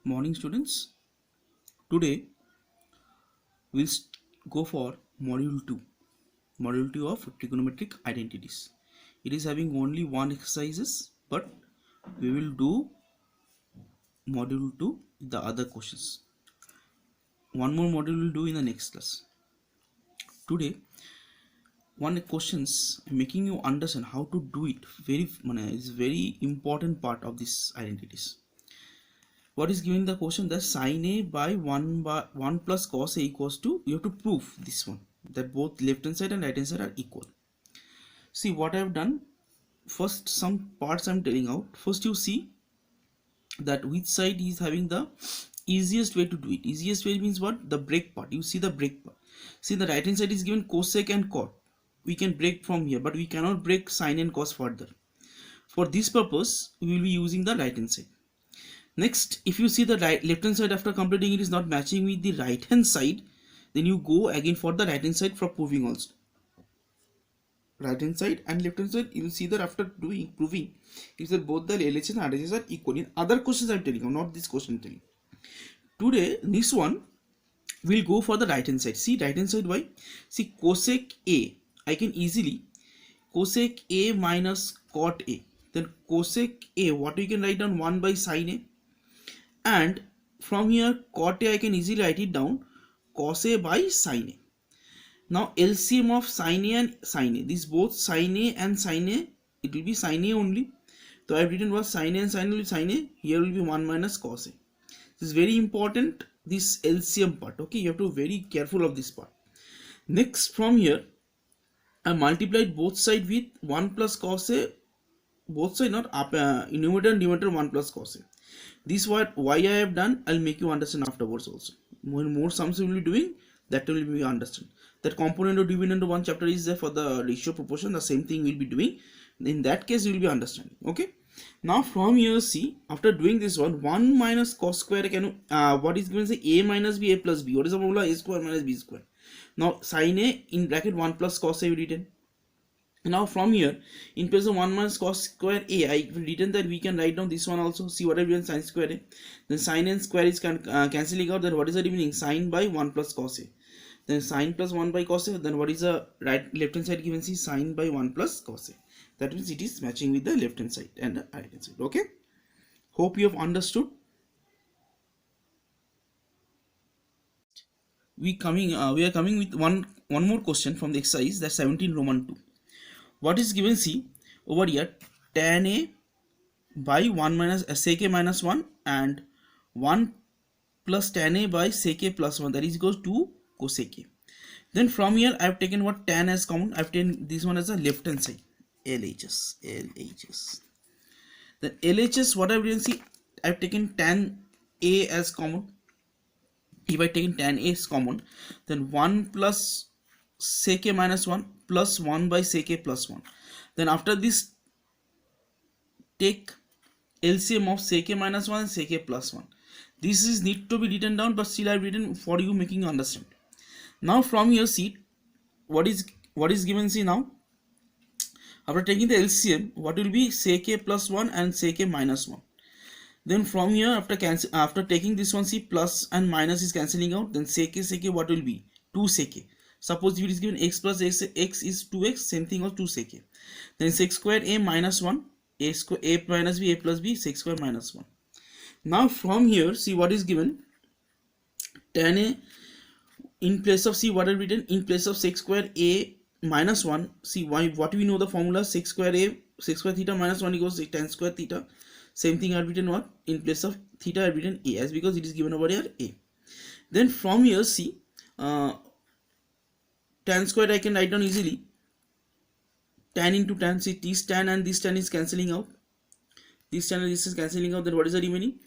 Morning students. Today we'll go for module 2 of trigonometric identities. It is having only one exercises, but we will do module 2 the other questions. One more module we'll do in the next class. Today one questions making you understand how to do it is very important part of this identities. What is given the question that sine a by 1 plus cos a equals to, you have to prove this one, that both left hand side and right hand side are equal. See what I have done. First some parts I'm telling out. First you see that which side is having the easiest way to do it. Easiest way means what? The break part. You see the break part. See the right hand side is given cosec and cot. We can break from here, but we cannot break sine and cos further. For this purpose we will be using the right hand side. Next, if you see the left hand side after completing it is not matching with the right hand side, then you go again for the right hand side for proving also. Right hand side and left hand side, you will see that after doing proving, is that both the LHS and RHS are equal. In other questions I am telling you, not this question I am telling you. Today, this one will go for the right hand side. See right hand side, why? See cosec A, I can easily cosec A minus cot A. Then cosec A, what we can write down? 1 by sine A. And from here cot A I can easily write it down cos A by sine A. Now LCM of sine A and sine A, these both sine A and sine A, it will be sine A only. So I have written was sine A and sine A will be sine A, here will be 1 minus cos A. This is very important, this LCM part, okay, you have to be very careful of this part. Next from here I multiplied both side with 1 plus cos A, both side not up, numerator and denominator 1 plus cos A. This what why I have done, I'll make you understand afterwards also. When more sums we will be doing, that will be understand. That component or dividend of one chapter is there for the ratio proportion, the same thing we'll be doing. In that case you will be understanding. Okay. Now from here see, after doing this one, 1 minus cos square can what is given, say a minus b, a plus b. What is the formula? A square minus b square. Now sine a in bracket 1 plus cos a we written. Now from here in place of 1 minus cos square a, I will written that we can write down this one also. See what I have written, sine square a. Then sine and square is cancelling out. Then what is the remaining? Sine by 1 plus cos a. Then sine plus 1 by cos a. Then what is the left hand side given? See sine by 1 plus cos a. That means it is matching with the left hand side and the right hand side. Okay. Hope you have understood. We are coming with one more question from the exercise, that's 17 Roman 2. What is given? See over here, tan a by 1 minus sec a minus 1 and 1 plus tan a by sec a plus 1, that is equals to cosec a. Then from here I have taken what tan as common. I have taken this one as a left hand side, LHS. Then LHS, what I have written, see I have taken tan a as common. If I take tan a is common, then 1 plus sec a minus 1 plus 1 by sec a plus 1. Then after this take LCM of sec a minus 1 and sec a plus 1. This is need to be written down, but still I have written for you, making you understand. Now from here see what is given. See now after taking the LCM, what will be sec a plus 1 and sec a minus 1. Then from here after taking this one, see plus and minus is cancelling out. Then sec a what will be 2 sec a. Suppose if it is given x plus x is 2x, same thing was 2 sec a. Then sec square a minus 1, a square a minus b, a plus b, sec square minus 1. Now from here see what is given, tan a in place of, see what I have written, in place of sec square a minus 1. See why, what we know the formula, sec square theta minus 1 equals tan square theta. Same thing I have written what, in place of theta I have written a, as because it is given over here a. Then from here see tan square I can write down easily, tan into tan. See this tan and this tan is cancelling out, this tan and this is cancelling out. Then what is the remaining?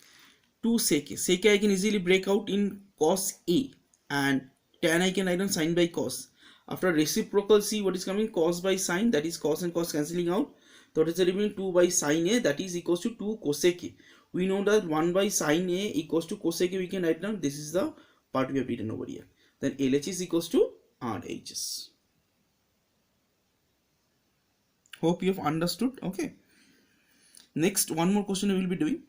2 sec a. Sec a I can easily break out in cos a, and tan I can write down sine by cos. After reciprocal, see what is coming, cos by sine, that is cos and cos cancelling out. So what is the remaining? 2 by sine a, that is equals to 2 cosec a. We know that 1 by sine a equals to cosec a, we can write down. This is the part we have written over here. Then LH is equals to RHS. Hope you have understood. Okay. Next one more question we will be doing.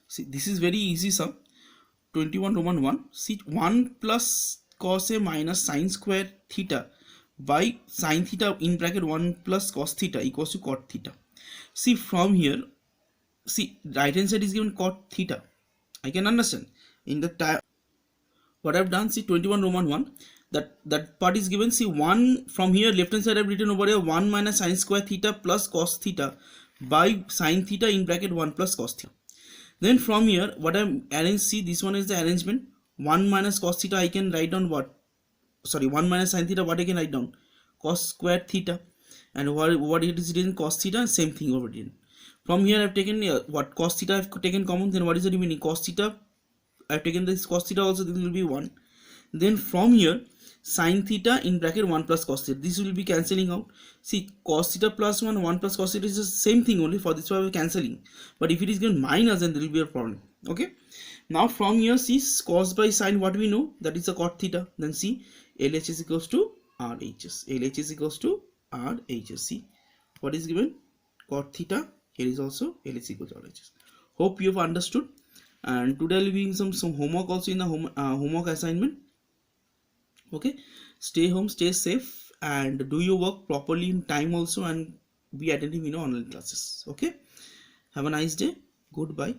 See, this is very easy sum. 21 Roman 1. See, 1 plus cos a minus sine square theta by sine theta in bracket 1 plus cos theta equals to cot theta. See, from here, see, right hand side is given cot theta. I can understand. In the what I've done, see 21 Roman 1, that part is given. See, 1 from here, left hand side I've written over here 1 minus sine square theta plus cos theta by sine theta in bracket 1 plus cos theta. Then from here, what I'm arranged, see, this one is the arrangement. 1 minus cos theta, I can write down what? Sorry, 1 minus sine theta, what I can write down? Cos square theta. And what it is written, cos theta, same thing over here. From here, I've taken what? Cos theta, I've taken common. Then what is the remaining? Cos theta, I've taken this cos theta also, this will be 1. Then from here, sine theta in bracket 1 plus cos theta, this will be cancelling out. See, cos theta plus 1, 1 plus cos theta is the same thing, only for this why we're cancelling. But if it is given minus, then there will be a problem. Okay, now from here, see, cos by sine, what we know, that is a cot theta. Then see, LH is equals to RHS. LH is equals to RHS. See, what is given? Cot theta. Here is also LH equals to RHS. Hope you have understood. And today I'll be doing some homework also in the homework assignment. Okay, stay home, stay safe, and do your work properly in time also, and be attentive in online classes. Okay, have a nice day. Goodbye.